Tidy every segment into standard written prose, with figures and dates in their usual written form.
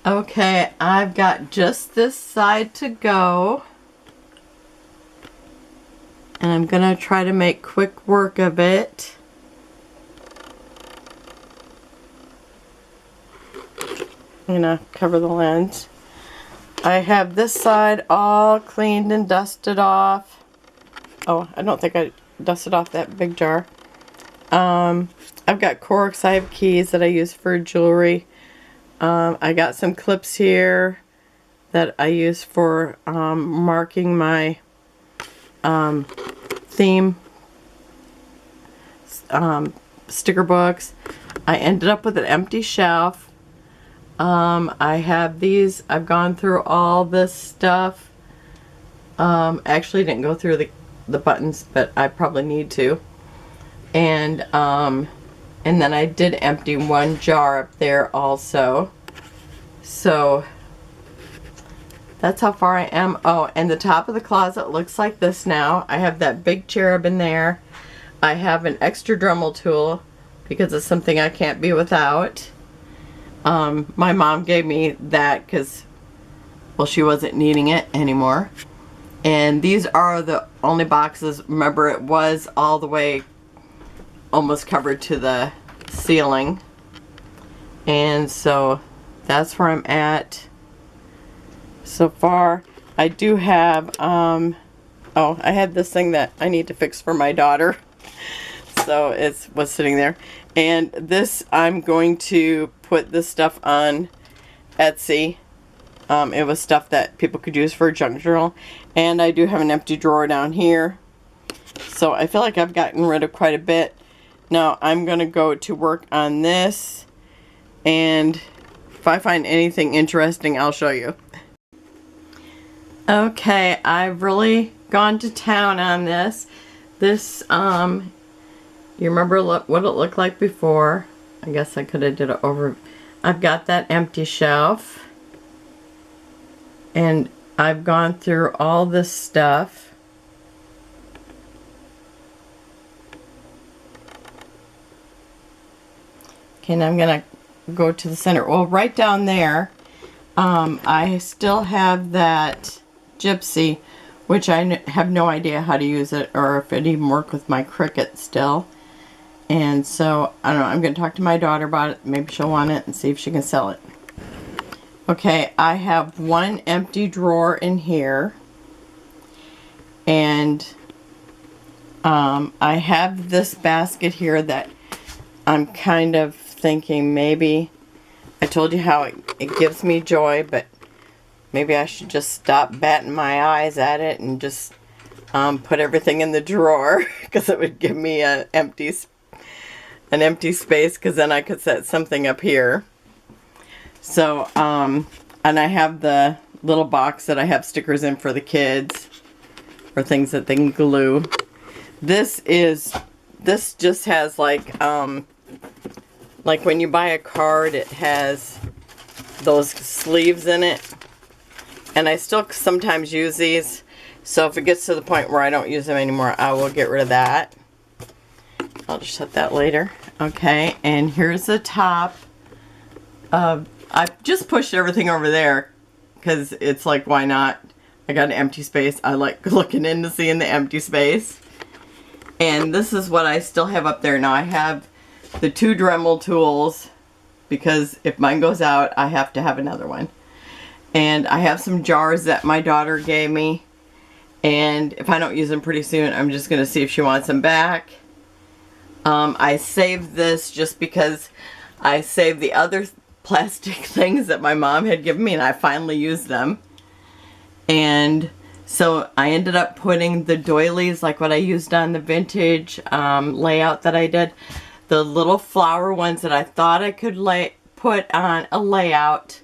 Okay, I've got just this side to go. And I'm gonna try to make quick work of it. I'm gonna cover the lens. I have this side all cleaned and dusted off. Oh, I don't think I dusted off that big jar. I've got corks. I have keys that I use for jewelry. I got some clips here that I use for marking my theme sticker books. I ended up with an empty shelf. I have these. I've gone through all this stuff. Actually didn't go through the buttons, but I probably need to. And then I did empty one jar up there also. So that's how far I am. Oh, and the top of the closet looks like this now. I have that big cherub in there. I have an extra Dremel tool because it's something I can't be without. My mom gave me that because, well, she wasn't needing it anymore. And these are the only boxes. Remember, it was all the way almost covered to the ceiling. And so that's where I'm at so far. I do have, oh, I had this thing that I need to fix for my daughter. So it was sitting there. And this, I'm going to put this stuff on Etsy. It was stuff that people could use for a junk journal. And I do have an empty drawer down here. So I feel like I've gotten rid of quite a bit. Now I'm going to go to work on this. And if I find anything interesting, I'll show you. Okay, I've really gone to town on this. This, you remember what it looked like before. I guess I could have did it over. I've got that empty shelf. And I've gone through all this stuff. Okay, now I'm going to go to the center. Well, right down there, I still have that Gypsy, which I have no idea how to use it or if it even worked with my Cricut still. And so, I don't know, I'm going to talk to my daughter about it. Maybe she'll want it and see if she can sell it. Okay, I have one empty drawer in here. And I have this basket here that I'm kind of thinking maybe, I told you how it gives me joy, but maybe I should just stop batting my eyes at it and just put everything in the drawer because it would give me an empty space, because then I could set something up here. So, and I have the little box that I have stickers in for the kids, or things that they can glue. This just has like when you buy a card, it has those sleeves in it. And I still sometimes use these. So if it gets to the point where I don't use them anymore, I will get rid of that. I'll just set that later. Okay, and here's the top. I've just pushed everything over there because it's like, why not? I got an empty space. I like looking in to see in the empty space. And this is what I still have up there. Now I have the 2 Dremel tools because if mine goes out, I have to have another one. And I have some jars that my daughter gave me. And if I don't use them pretty soon, I'm just going to see if she wants them back. I saved this just because I saved the other plastic things that my mom had given me and I finally used them. And so I ended up putting the doilies, like what I used on the vintage layout that I did. The little flower ones that I thought I could put on a layout,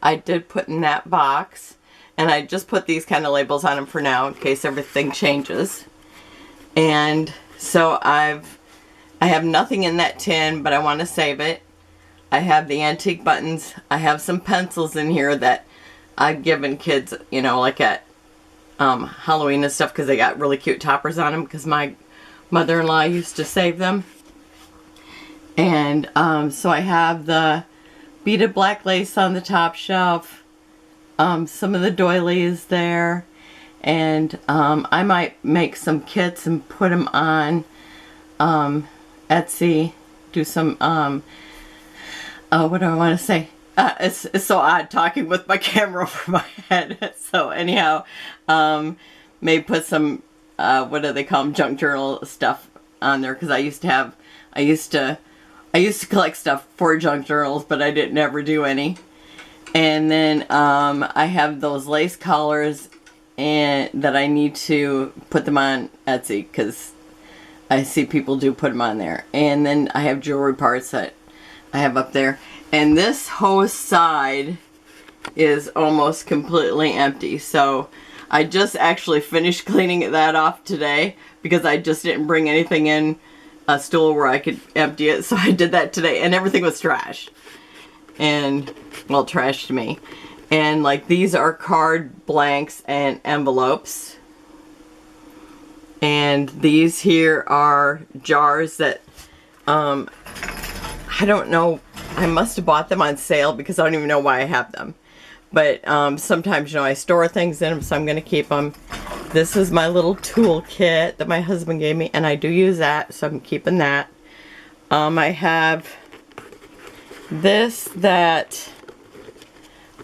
I did put in that box. And I just put these kind of labels on them for now in case everything changes. And so I have nothing in that tin, but I want to save it. I have the antique buttons. I have some pencils in here that I've given kids, you know, like at Halloween and stuff, because they got really cute toppers on them because my mother-in-law used to save them. And so I have the beaded black lace on the top shelf. Some of the doilies there. And I might make some kits and put them on Etsy. Do some, what do I want to say? It's so odd talking with my camera over my head. So anyhow, maybe put some, what do they call them, junk journal stuff on there, because I used to collect stuff for junk journals, but I didn't ever do any. And then I have those lace collars and that I need to put them on Etsy, because I see people do put them on there. And then I have jewelry parts that I have up there. And this whole side is almost completely empty. So I just actually finished cleaning that off today, because I just didn't bring anything in a stool where I could empty it. So I did that today, and everything was trash. And, well, trash to me. And like, these are card blanks and envelopes. And these here are jars that, I don't know, I must have bought them on sale, because I don't even know why I have them. But sometimes, you know, I store things in them, so I'm going to keep them. This is my little tool kit that my husband gave me, and I do use that, so I'm keeping that. I have this that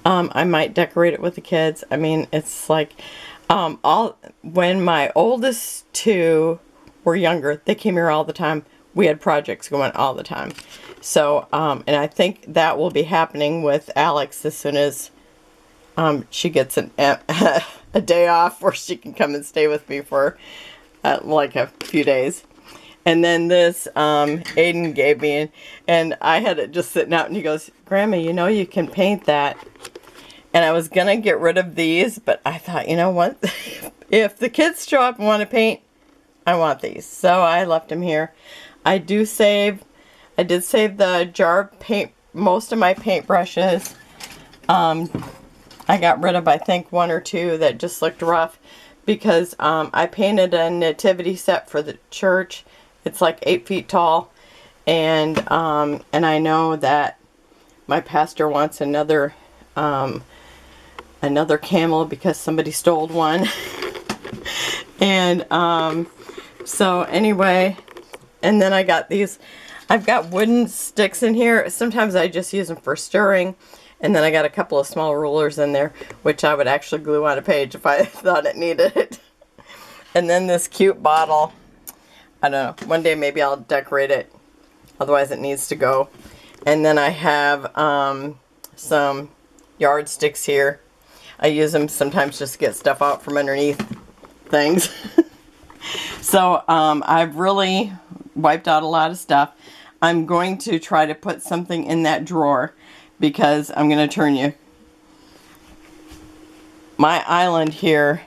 I might decorate it with the kids. I mean, it's like, when my oldest two were younger, they came here all the time. We had projects going all the time. So, and I think that will be happening with Alex as soon as she gets a day off where she can come and stay with me for like a few days. And then this Aiden gave me, and I had it just sitting out, and he goes, "Grandma, you know you can paint that." And I was going to get rid of these, but I thought, you know what? If the kids show up and want to paint, I want these. So I left them here. I did save the jar of paint, most of my paintbrushes. I got rid of, I think, one or two that just looked rough, because I painted a nativity set for the church. It's like 8 feet tall, and I know that my pastor wants another camel because somebody stole one. And so anyway, and then I got these. I've got wooden sticks in here. Sometimes I just use them for stirring. And then I got a couple of small rulers in there, which I would actually glue on a page if I thought it needed it. And then this cute bottle. I don't know. One day maybe I'll decorate it. Otherwise it needs to go. And then I have some yardsticks here. I use them sometimes just to get stuff out from underneath things. So I've really wiped out a lot of stuff. I'm going to try to put something in that drawer, because I'm going to turn you. My island here,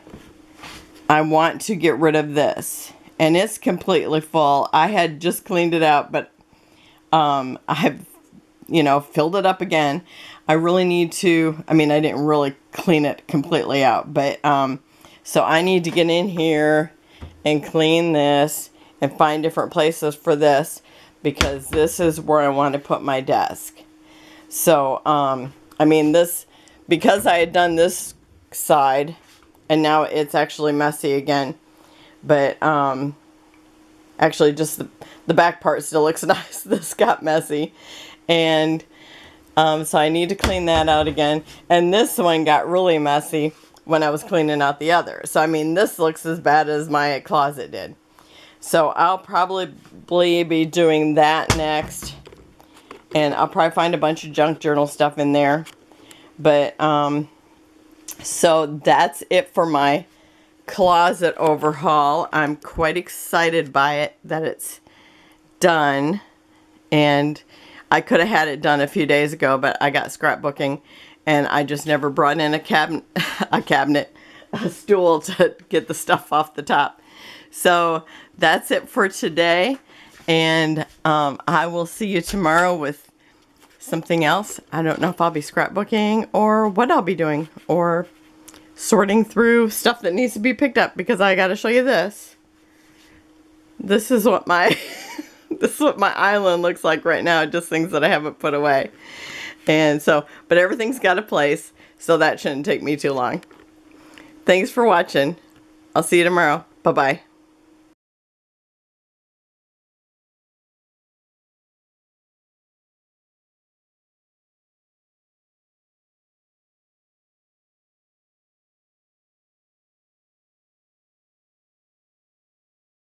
I want to get rid of this. And it's completely full. I had just cleaned it out, but I have, you know, filled it up again. I really need to, I mean, I didn't really clean it completely out, but so I need to get in here and clean this and find different places for this, because this is where I want to put my desk. So, I mean, this, because I had done this side, and now it's actually messy again, but actually just the back part still looks nice. This got messy, and so I need to clean that out again. And this one got really messy when I was cleaning out the other. So, I mean, this looks as bad as my closet did. So I'll probably be doing that next. And I'll probably find a bunch of junk journal stuff in there. But, so that's it for my closet overhaul. I'm quite excited by it, that it's done. And I could have had it done a few days ago, but I got scrapbooking. And I just never brought in a stool to get the stuff off the top. So that's it for today. And I will see you tomorrow with something else. I don't know if I'll be scrapbooking or what I'll be doing, or sorting through stuff that needs to be picked up, because I got to show you this. This is what my this is what my island looks like right now, just things that I haven't put away. And so, but everything's got a place, so that shouldn't take me too long. Thanks for watching. I'll see you tomorrow. Bye-bye.